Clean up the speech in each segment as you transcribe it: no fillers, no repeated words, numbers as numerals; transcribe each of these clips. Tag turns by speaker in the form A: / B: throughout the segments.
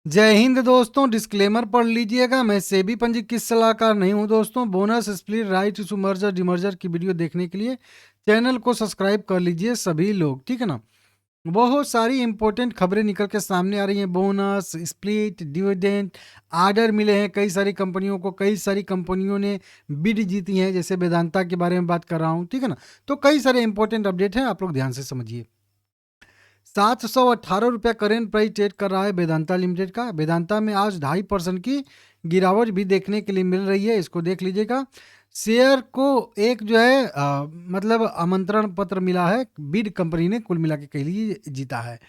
A: जय हिंद दोस्तों, डिस्क्लेमर पढ़ लीजिएगा। मैं सेबी पंजीकृत सलाहकार नहीं हूं दोस्तों। Bonus split right issue merger demerger की वीडियो देखने के लिए चैनल को सब्सक्राइब कर लीजिए सभी लोग, ठीक है ना। बहुत सारी इंपॉर्टेंट खबरें निकल के सामने आ रही हैं। बोनस स्प्लिट डिविडेंड आर्डर मिले हैं कई सारी कंपनियों को। कई सारी कंपनियों ने बिड जीती हैं, जैसे वेदांता के बारे में बात कर रहा हूँ, ठीक है ना। तो कई सारे इंपॉर्टेंट अपडेट हैं, आप लोग ध्यान से समझिए। 718 रुपया करेंट प्राइस ट्रेड कर रहा है वेदांता लिमिटेड का। वेदांता में आज 2.5% की गिरावट भी देखने के लिए मिल रही है, इसको देख लीजिएगा। शेयर को एक जो है मतलब आमंत्रण पत्र मिला है, बिड कंपनी ने कुल मिला के कह लीजिए जीता है।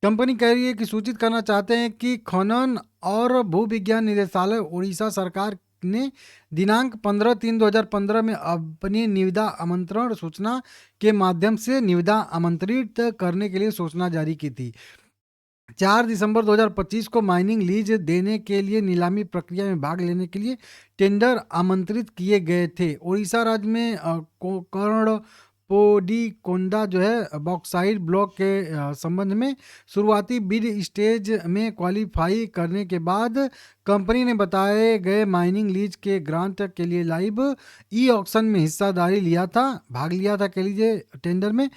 A: कंपनी कह रही है कि सूचित करना चाहते हैं कि खनन और भू विज्ञान निदेशालय उड़ीसा सरकार ने दिनांक 15/3/2015 में अपनी निविदा आमंत्रण सूचना के माध्यम से निविदा आमंत्रित करने के लिए सूचना जारी की थी। 4 दिसंबर 2025 को माइनिंग लीज देने के लिए नीलामी प्रक्रिया में भाग लेने के लिए टेंडर आमंत्रित किए गए थे। उड़ीसा राज्य में कर्ण पोडीकोंडा जो है बॉक्साइट ब्लॉक के संबंध में शुरुआती बिड स्टेज में क्वालिफाई करने के बाद कंपनी ने बताए गए माइनिंग लीज के ग्रांट के लिए लाइव ई ऑक्शन में हिस्सादारी भाग लिया था कह लीजिए टेंडर में।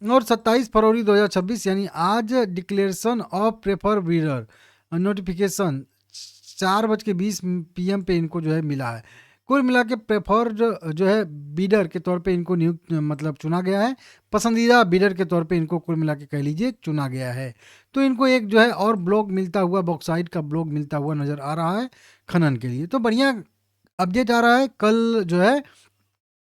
A: और 27 फरवरी 2026 यानी आज declaration of prefer bidder notification 4:20 PM पे इनको जो है मिला है। कुल मिला के प्रेफर जो है बीडर के तौर पे इनको नियुक्त मतलब चुना गया है। पसंदीदा बीडर के तौर पे इनको कुल मिला के कह लीजिए चुना गया है। तो इनको एक जो है और ब्लॉक मिलता हुआ, बॉक्साइट का ब्लॉक मिलता हुआ नजर आ रहा है खनन के लिए। तो बढ़िया अपडेट आ रहा है। कल जो है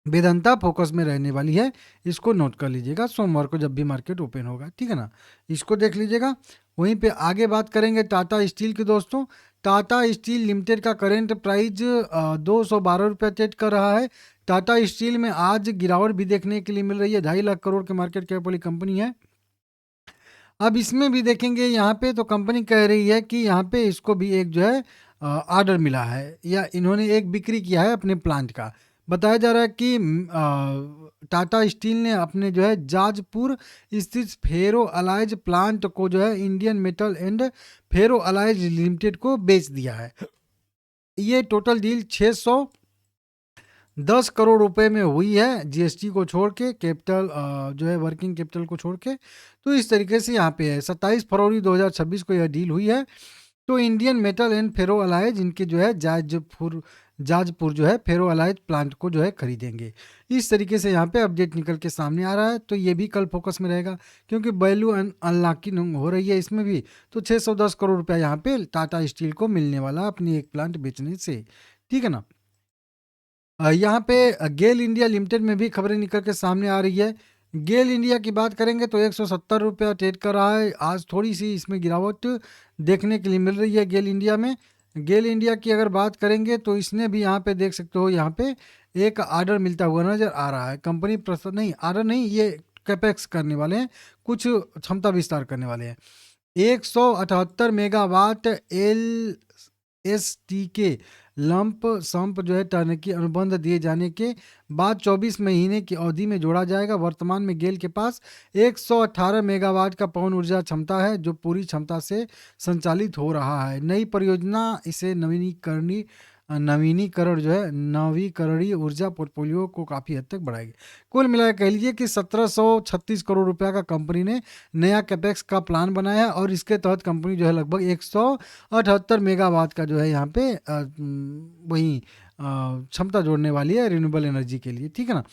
A: वेदांता फोकस में रहने वाली है, इसको नोट कर लीजिएगा सोमवार को जब भी मार्केट ओपन होगा, ठीक है ना। इसको देख लीजिएगा। वहीं पे आगे बात करेंगे टाटा स्टील की दोस्तों। टाटा स्टील लिमिटेड का करेंट प्राइस 212 रुपया ट्रेड कर रहा है। टाटा स्टील में आज गिरावट भी देखने के लिए मिल रही है। 2.5 लाख करोड़ के मार्केट कैप वाली कंपनी है। अब इसमें भी देखेंगे यहाँ पे, तो कंपनी कह रही है कि यहाँ पे इसको भी एक जो है ऑर्डर मिला है, या इन्होंने एक बिक्री किया है अपने प्लांट का। बताया जा रहा है कि टाटा स्टील ने अपने जो है जाजपुर स्थित फेरो अलाइज प्लांट को जो है Indian metal and ferro alloys limited को बेच दिया है। ये टोटल डील 610 करोड़ रुपए में हुई है, जीएसटी को छोड़ के, कैपिटल जो है वर्किंग कैपिटल को छोड़ के। तो इस तरीके से यहाँ पे है 27 फरवरी 2026 को यह डील हुई है। तो Indian metal and ferro alloys इनके जो है जाजपुर जो है फेरो अलाइज प्लांट को जो है खरीदेंगे। इस तरीके से यहाँ पे अपडेट निकल के सामने आ रहा है। तो ये भी कल फोकस में रहेगा, क्योंकि वैल्यू अनलॉकिंग हो रही है इसमें भी। तो 610 करोड़ रुपया यहाँ पे टाटा स्टील को मिलने वाला अपनी एक प्लांट बेचने से, ठीक है ना। यहाँ पे गेल इंडिया लिमिटेड में भी खबरें निकल के सामने आ रही है। गेल इंडिया की बात करेंगे तो 170 रुपया ट्रेड कर रहा है। आज थोड़ी सी इसमें गिरावट देखने के लिए मिल रही है गेल इंडिया में। गेल इंडिया की अगर बात करेंगे तो इसने भी यहाँ पे देख सकते हो, यहाँ पे एक ऑर्डर मिलता हुआ नजर आ रहा है। कंपनी प्रस्तुत नहीं, ऑर्डर नहीं, ये कैपेक्स करने वाले हैं, कुछ क्षमता विस्तार करने वाले हैं। 178 मेगावाट LST के लंप संप जो है टर्नकी अनुबंध दिए जाने के बाद 24 महीने की अवधि में जोड़ा जाएगा। वर्तमान में गेल के पास 118 मेगावाट का पवन ऊर्जा क्षमता है, जो पूरी क्षमता से संचालित हो रहा है। नई परियोजना इसे नवीनीकरण जो है नवीकरणीय ऊर्जा पोर्टफोलियो को काफ़ी हद तक बढ़ाएगी। कुल मिलाकर कह लीजिए कि 1736 करोड़ रुपया का कंपनी ने नया कैपेक्स का प्लान बनाया है, और इसके तहत कंपनी जो है लगभग 178 मेगावाट का जो है यहाँ पे वही क्षमता जोड़ने वाली है रिन्यूएबल एनर्जी के लिए, ठीक है ना।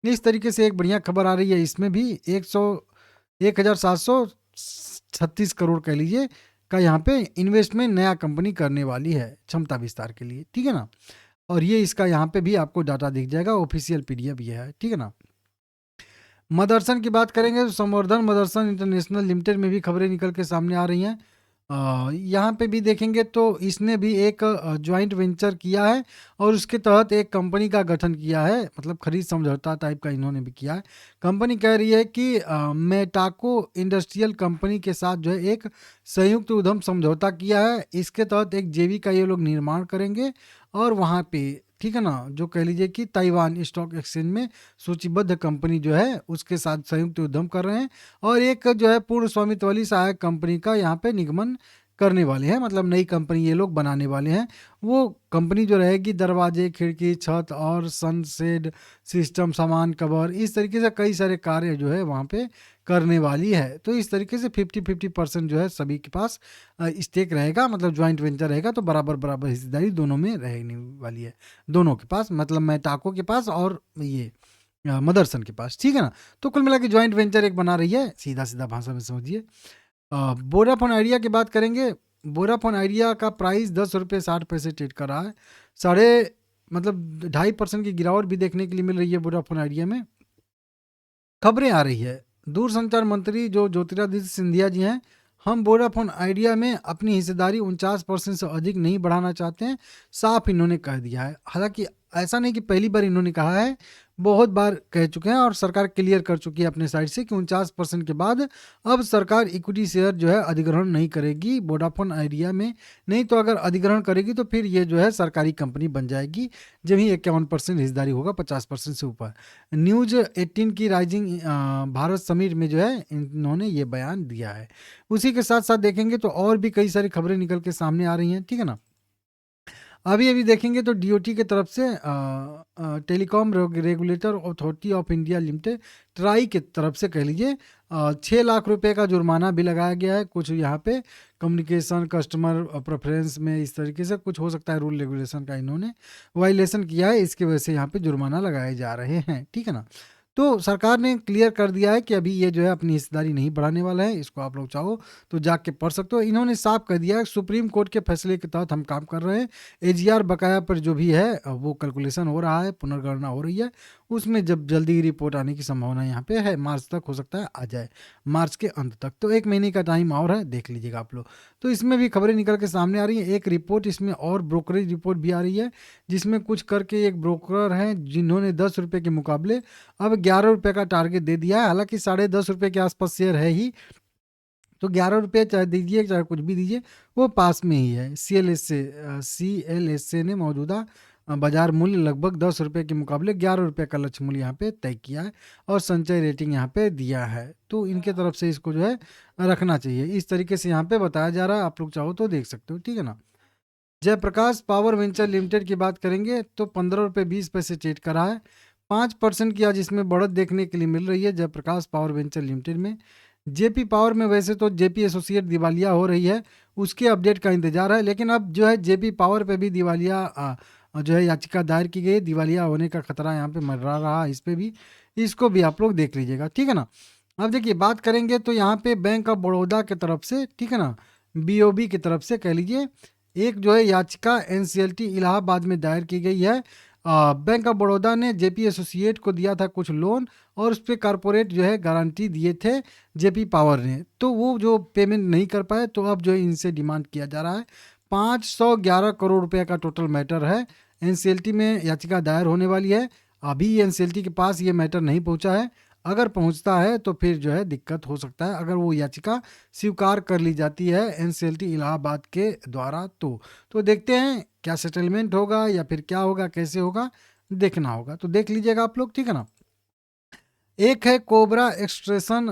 A: इस तरीके से एक बढ़िया खबर आ रही है। इसमें भी 1736 करोड़ कह लीजिए का यहाँ पे इन्वेस्टमेंट नया कंपनी करने वाली है क्षमता विस्तार के लिए, ठीक है ना। और ये इसका यहाँ पे भी आपको डाटा दिख जाएगा, ऑफिशियल PDF ये है, ठीक है ना। मदरसन की बात करेंगे तो संवर्धन मदरसन इंटरनेशनल लिमिटेड में भी खबरें निकल के सामने आ रही हैं। यहाँ पे भी देखेंगे तो इसने भी एक जॉइंट वेंचर किया है, और उसके तहत एक कंपनी का गठन किया है, मतलब खरीद समझौता टाइप का इन्होंने भी किया है। कंपनी कह रही है कि मेटाको इंडस्ट्रियल कंपनी के साथ जो है एक संयुक्त उद्यम समझौता किया है। इसके तहत एक जेवी का ये लोग निर्माण करेंगे, और वहाँ पे, ठीक है ना, जो कह लीजिए कि ताइवान स्टॉक एक्सचेंज में सूचीबद्ध कंपनी जो है उसके साथ संयुक्त उद्यम कर रहे हैं, और एक जो है पूर्ण स्वामित्व वाली सहायक कंपनी का यहाँ पे निगमन करने वाले हैं, मतलब नई कंपनी ये लोग बनाने वाले हैं। वो कंपनी जो रहेगी दरवाजे, खिड़की, छत और सनशेड सिस्टम, सामान कवर, इस तरीके से कई सारे कार्य जो है वहाँ पे करने वाली है। तो इस तरीके से 50-50% जो है सभी के पास स्टेक रहेगा, मतलब ज्वाइंट वेंचर रहेगा, तो बराबर बराबर हिस्सेदारी दोनों में रहने वाली है, दोनों के पास, मतलब मेटाको के पास और ये मदरसन के पास, ठीक है ना। तो कुल मिला के ज्वाइंट वेंचर एक बना रही है, सीधा सीधा भाषा में समझिए। वोडाफोन आइडिया की बात करेंगे। वोडाफोन आइडिया का प्राइस 10 रुपये 60 पैसे ट्रेड कर रहा है। साढ़े मतलब 2.5% की गिरावट भी देखने के लिए मिल रही है वोडाफोन आइडिया में। खबरें आ रही है, दूरसंचार मंत्री जो ज्योतिरादित्य सिंधिया जी हैं, हम वोडाफोन आइडिया में अपनी हिस्सेदारी 49% से अधिक नहीं बढ़ाना चाहते हैं, साफ इन्होंने कह दिया है। हालांकि ऐसा नहीं कि पहली बार इन्होंने कहा है, बहुत बार कह चुके हैं और सरकार क्लियर कर चुकी है अपने साइड से कि 49% के बाद अब सरकार इक्विटी शेयर जो है अधिग्रहण नहीं करेगी वोडाफोन आइडिया में। नहीं तो अगर अधिग्रहण करेगी तो फिर ये जो है सरकारी कंपनी बन जाएगी, जब ही 51% हिस्सेदारी होगा 50% से ऊपर। न्यूज 18 की राइजिंग भारत समिट में जो है इन्होंने ये बयान दिया है। उसी के साथ साथ देखेंगे तो और भी कई सारी खबरें निकल के सामने आ रही हैं, ठीक है ना। अभी अभी देखेंगे तो डीओटी की तरफ से telecom regulator authority of India limited, try की तरफ से कह लीजिए 6 लाख रुपए का जुर्माना भी लगाया गया है। कुछ यहाँ पे कम्युनिकेशन कस्टमर प्रेफरेंस में इस तरीके से कुछ हो सकता है, रूल रेगुलेशन का इन्होंने वायलेशन किया है, इसकी वजह से यहाँ पे जुर्माना लगाए जा रहे हैं, ठीक है ना। तो सरकार ने क्लियर कर दिया है कि अभी ये जो है अपनी हिस्सेदारी नहीं बढ़ाने वाला है। इसको आप लोग चाहो तो जाके पढ़ सकते हो। इन्होंने साफ कर दिया है सुप्रीम कोर्ट के फैसले के तहत हम काम कर रहे हैं। एजीआर बकाया पर जो भी है वो कैलकुलेशन हो रहा है, पुनर्गणना हो रही है, उसमें जब जल्दी ही रिपोर्ट आने की संभावना यहाँ पे है, मार्च तक हो सकता है आ जाए, मार्च के अंत तक। तो 1 महीने का टाइम और है, देख लीजिएगा आप लोग। तो इसमें भी खबरें निकल के सामने आ रही हैं। एक रिपोर्ट इसमें और ब्रोकरेज रिपोर्ट भी आ रही है, जिसमें कुछ करके एक ब्रोकर हैं जिन्होंने 10 रुपये के मुकाबले अब 11 रुपये का टारगेट दे दिया है। हालांकि 10.5 रुपये के आसपास शेयर है ही, तो 11 रुपये चाहे दीजिए चाहे कुछ भी दीजिए, वो पास में ही है। CLSA ने मौजूदा बाजार मूल्य लगभग 10 रुपये के मुकाबले 11 रुपये का लक्ष्य मूल्य यहाँ पे तय किया है और संचय रेटिंग यहाँ पे दिया है। तो इनके तरफ से इसको जो है रखना चाहिए, इस तरीके से यहाँ पे बताया जा रहा है। आप लोग चाहो तो देख सकते हो, ठीक है ना। जयप्रकाश पावर वेंचर लिमिटेड की बात करेंगे तो 15 रुपये 20 पैसे ट्रेड करा है। 5% की आज इसमें बढ़त देखने के लिए मिल रही है जयप्रकाश पावर वेंचर लिमिटेड में। जेपी पावर में वैसे तो जेपी एसोसिएट दिवालिया हो रही है, उसके अपडेट का इंतजार है, लेकिन अब जो है जेपी पावर पे भी दिवालिया जो है याचिका दायर की गई है, दिवालिया होने का खतरा यहाँ पे मंडरा रहा है, इस पे भी, इसको भी आप लोग देख लीजिएगा, ठीक है ना। अब देखिए बात करेंगे तो यहाँ पे बैंक ऑफ बड़ौदा की तरफ से, ठीक है ना, बीओबी की तरफ से कह लीजिए, एक जो है याचिका एनसीएलटी इलाहाबाद में दायर की गई है। बैंक ऑफ बड़ौदा ने जेपी एसोसिएट को दिया था कुछ लोन और उस पर कारपोरेट जो है गारंटी दिए थे जेपी पावर ने, तो वो जो पेमेंट नहीं कर पाए, तो अब जो है इनसे डिमांड किया जा रहा है। 511 करोड़ रुपए का टोटल मैटर है, एनसीएलटी में याचिका दायर होने वाली है। अभी एनसीएलटी के पास ये मैटर नहीं पहुंचा है, अगर पहुंचता है तो फिर जो है दिक्कत हो सकता है, अगर वो याचिका स्वीकार कर ली जाती है एनसीएलटी इलाहाबाद के द्वारा। तो देखते हैं क्या सेटलमेंट होगा या फिर क्या होगा, कैसे होगा, देखना होगा। तो देख लीजिएगा आप लोग, ठीक है ना। एक है कोबरा एक्सट्रेशन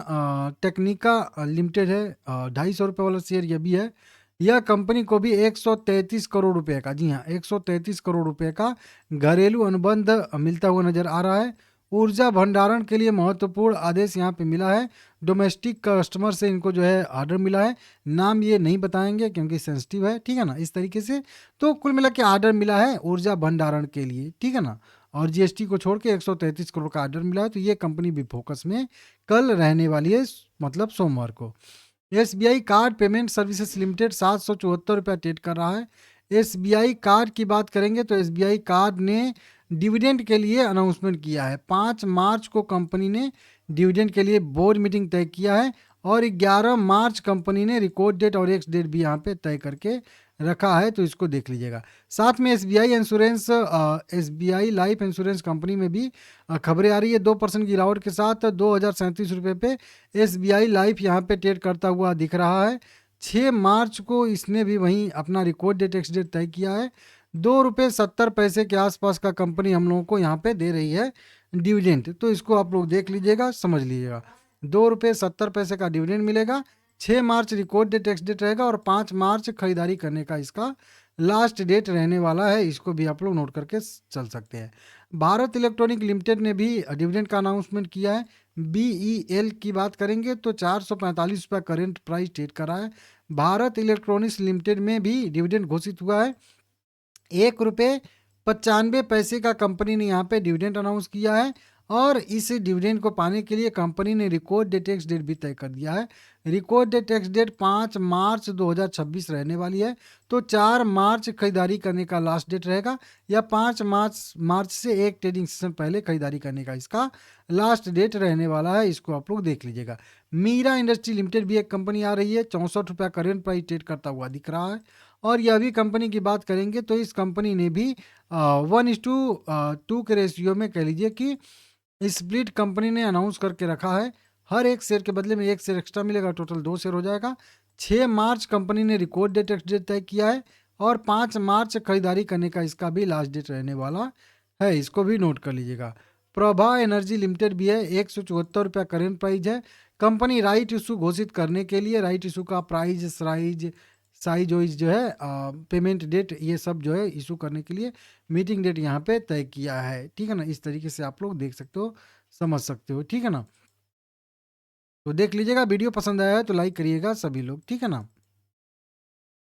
A: टेक्निका लिमिटेड है, 250 रुपये वाला शेयर ये भी है। यह कंपनी को भी 133 करोड़ रुपए का, जी हाँ 133 करोड़ रुपए का घरेलू अनुबंध मिलता हुआ नजर आ रहा है। ऊर्जा भंडारण के लिए महत्वपूर्ण आदेश यहाँ पे मिला है, डोमेस्टिक कस्टमर से इनको जो है ऑर्डर मिला है, नाम ये नहीं बताएंगे क्योंकि सेंसिटिव है, ठीक है ना, इस तरीके से। तो कुल मिला के ऑर्डर मिला है ऊर्जा भंडारण के लिए, ठीक है ना, और जीएसटी को छोड़ के 133 करोड़ का ऑर्डर मिला है। तो ये कंपनी भी फोकस में कल रहने वाली है, मतलब सोमवार को। SBI card payment services limited 774 रुपया ट्रेड कर रहा है। एसबीआई कार्ड की बात करेंगे तो एसबीआई कार्ड ने डिविडेंड के लिए अनाउंसमेंट किया है। 5 मार्च को कंपनी ने डिविडेंड के लिए बोर्ड मीटिंग तय किया है और 11 मार्च कंपनी ने रिकॉर्ड डेट और एक्स डेट भी यहाँ पे तय करके रखा है, तो इसको देख लीजिएगा। साथ में SBI insurance, SBI life insurance company में भी खबरें आ रही है। 2% की गिरावट के साथ 2037 रुपये पे एसबीआई लाइफ यहाँ पे ट्रेड करता हुआ दिख रहा है। 6 मार्च को इसने भी वहीं अपना रिकॉर्ड डेट एक्स डेट तय किया है। 2 रुपये 70 पैसे के आसपास का कंपनी हम लोगों को यहाँ पे दे रही है डिविडेंड, तो इसको आप लोग देख लीजिएगा, समझ लीजिएगा। 2 रुपये 70 पैसे का डिविडेंड मिलेगा। 6 मार्च रिकॉर्ड डेट एक्स डेट रहेगा और 5 मार्च खरीदारी करने का इसका लास्ट डेट रहने वाला है। इसको भी आप लोग नोट करके चल सकते हैं। भारत इलेक्ट्रॉनिक लिमिटेड ने भी डिविडेंड का अनाउंसमेंट किया है। BEL की बात करेंगे तो 445 रुपये करेंट प्राइस ट्रेड कर रहा है। भारत इलेक्ट्रॉनिक्स लिमिटेड में भी डिविडेंड घोषित हुआ है। 1 रुपये 95 पैसे का कंपनी ने यहाँ पे डिविडेंड अनाउंस किया है और इस डिविडेंड को पाने के लिए कंपनी ने रिकॉर्ड डेट एक्स डेट भी तय कर दिया है। रिकॉर्ड डेट एक्स डेट 5 मार्च 2026 रहने वाली है। तो 4 मार्च खरीदारी करने का लास्ट डेट रहेगा या 5 मार्च से एक ट्रेडिंग सेशन पहले खरीदारी करने का इसका लास्ट डेट रहने वाला है। इसको आप लोग देख लीजिएगा। मीरा इंडस्ट्री लिमिटेड भी एक कंपनी आ रही है। 64 रुपया करेंट प्राइस ट्रेड करता हुआ दिख रहा है। और यह भी कंपनी की बात करेंगे तो इस कंपनी ने भी 1:2 के रेशियो में कह लीजिए कि स्प्लिट कंपनी ने अनाउंस करके रखा है। हर एक शेयर के बदले में एक शेयर एक्स्ट्रा मिलेगा, टोटल 2 शेयर हो जाएगा। 6 मार्च कंपनी ने रिकॉर्ड डेट एक्स डेट तय किया है और 5 मार्च खरीदारी करने का इसका भी लास्ट डेट रहने वाला है। इसको भी नोट कर लीजिएगा। प्रभा एनर्जी लिमिटेड भी है। 174 रुपया करेंट प्राइस है। कंपनी राइट इशू घोषित करने के लिए राइट इशू का प्राइस साइज वाइज जो है पेमेंट डेट ये सब जो है इशू करने के लिए मीटिंग डेट यहाँ पे तय किया है। ठीक है ना, इस तरीके से आप लोग देख सकते हो, समझ सकते हो। ठीक है ना, तो देख लीजिएगा। वीडियो पसंद आया है तो लाइक करिएगा सभी लोग। ठीक है ना।